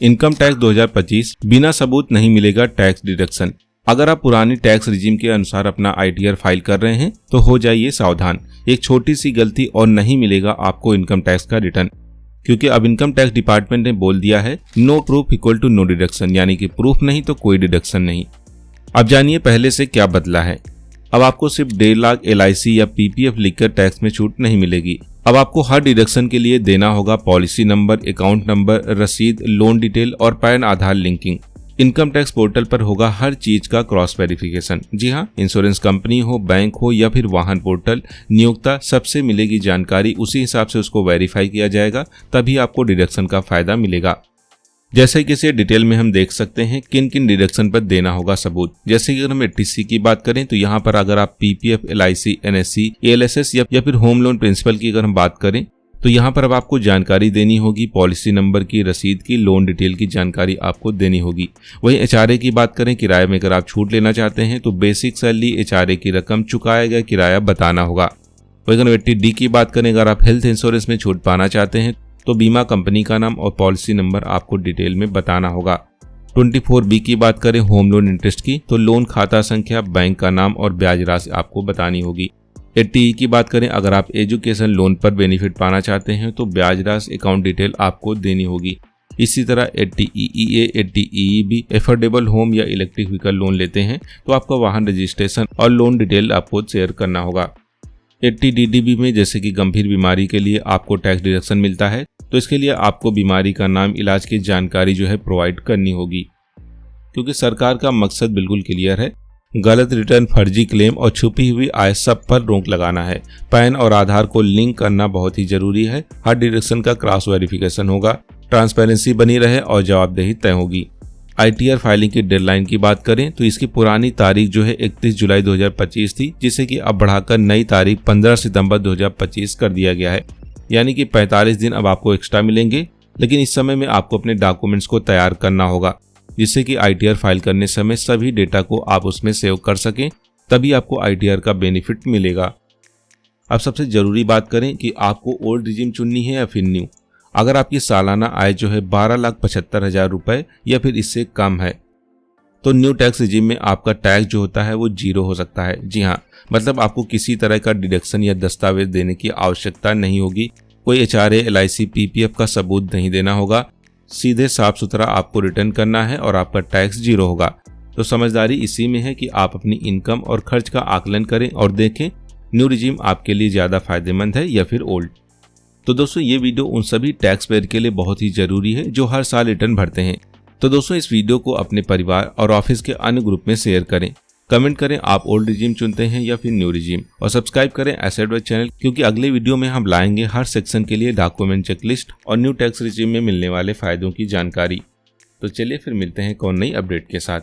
Income tax 2025 बिना सबूत नहीं मिलेगा टैक्स डिडक्शन। अगर आप पुरानी टैक्स रिजीम के अनुसार अपना ITR फाइल कर रहे हैं तो हो जाइए सावधान, एक छोटी सी गलती और नहीं मिलेगा आपको इनकम टैक्स का रिटर्न, क्योंकि अब इनकम टैक्स डिपार्टमेंट ने बोल दिया है no proof equal to no deduction, यानी कि प्रूफ नहीं तो कोई डिडक्शन नहीं। अब जानिए पहले से क्या बदला है। अब आपको सिर्फ 1.5 लाख LIC या PPF लिखकर टैक्स में छूट नहीं मिलेगी। अब आपको हर डिडक्शन के लिए देना होगा पॉलिसी नंबर, अकाउंट नंबर, रसीद, लोन डिटेल और पैन आधार लिंकिंग। इनकम टैक्स पोर्टल पर होगा हर चीज का क्रॉस वेरिफिकेशन। जी हाँ, इंश्योरेंस कंपनी हो, बैंक हो या फिर वाहन पोर्टल, नियोक्ता, सबसे मिलेगी जानकारी, उसी हिसाब से उसको वेरीफाई किया जाएगा, तभी आपको डिडक्शन का फायदा मिलेगा। जैसे कि इसे डिटेल में हम देख सकते हैं किन किन डिडक्शन पर देना होगा सबूत। जैसे कि अगर हम 80C की बात करें तो यहाँ पर अगर आप PPF, LIC, NSC, ALSS या फिर होम लोन प्रिंसिपल की अगर हम बात करें तो यहाँ पर अब आपको जानकारी देनी होगी, पॉलिसी नंबर की, रसीद की, लोन डिटेल की जानकारी आपको देनी होगी। वहीं HRA की बात करें, किराए में अगर आप छूट लेना चाहते हैं तो बेसिक सैलरी, HRA की रकम, चुकाया गया किराया बताना होगा। वहीं अगर 80D की बात करें, अगर आप हेल्थ इंश्योरेंस में छूट पाना चाहते हैं तो बीमा कंपनी का नाम और पॉलिसी नंबर आपको डिटेल में बताना होगा। 24B की बात करें, होम लोन इंटरेस्ट की, तो लोन खाता संख्या, बैंक का नाम और ब्याज राशि आपको बतानी होगी। 80E की बात करें, अगर आप एजुकेशन लोन पर बेनिफिट पाना चाहते हैं तो ब्याज राशि, अकाउंट डिटेल आपको देनी होगी। इसी तरह 80EEA, 80EEB एफोर्डेबल होम या इलेक्ट्रिक व्हीकल लोन लेते हैं तो आपका वाहन रजिस्ट्रेशन और लोन डिटेल आपको शेयर करना होगा। 80DDB में जैसे कि गंभीर बीमारी के लिए आपको टैक्स डिडक्शन मिलता है तो इसके लिए आपको बीमारी का नाम, इलाज की जानकारी जो है प्रोवाइड करनी होगी, क्योंकि सरकार का मकसद बिल्कुल क्लियर है, गलत रिटर्न, फर्जी क्लेम और छुपी हुई आय सब पर रोक लगाना है। पैन और आधार को लिंक करना बहुत ही जरूरी है। हर डिडक्शन का क्रॉस वेरिफिकेशन होगा, ट्रांसपेरेंसी बनी रहे और जवाबदेही तय होगी। ITR फाइलिंग की डेडलाइन की बात करें तो इसकी पुरानी तारीख जो है 31 जुलाई 2025 थी, जिसे कि अब बढ़ाकर नई तारीख 15 सितंबर 2025 कर दिया गया है, यानी कि 45 दिन अब आपको एक्स्ट्रा मिलेंगे। लेकिन इस समय में आपको अपने डॉक्यूमेंट्स को तैयार करना होगा, जिससे कि ITR फाइल करने समय सभी डेटा को आप उसमें सेव कर सकें, तभी आपको ITR का बेनिफिट मिलेगा। अब सबसे जरूरी बात करें कि आपको ओल्ड रिजीम चुननी है या फिर न्यू। अगर आपकी सालाना आय जो है 12,75,000 रुपए या फिर इससे कम है तो न्यू टैक्स रिजीम में आपका टैक्स जो होता है वो 0 हो सकता है। जी हाँ, मतलब आपको किसी तरह का डिडक्शन या दस्तावेज देने की आवश्यकता नहीं होगी। कोई HRA, LIC, PPF का सबूत नहीं देना होगा, सीधे साफ सुथरा आपको रिटर्न करना है और आपका टैक्स 0 होगा। तो समझदारी इसी में है कि आप अपनी इनकम और खर्च का आकलन करें और देखें न्यू रिजीम आपके लिए ज्यादा फायदेमंद है या फिर ओल्ड। तो दोस्तों ये वीडियो उन सभी टैक्स पेयर के लिए बहुत ही जरूरी है जो हर साल रिटर्न भरते हैं। तो दोस्तों इस वीडियो को अपने परिवार और ऑफिस के अन्य ग्रुप में शेयर करें, कमेंट करें आप ओल्ड रिजीम चुनते हैं या फिर न्यू रिजीम, और सब्सक्राइब करें एसेट चैनल, क्योंकि अगले वीडियो में हम लाएंगे हर सेक्शन के लिए डॉक्यूमेंट चेकलिस्ट और न्यू टैक्स रिजीम में मिलने वाले फायदों की जानकारी। तो चलिए फिर मिलते हैं कौन नई अपडेट के साथ।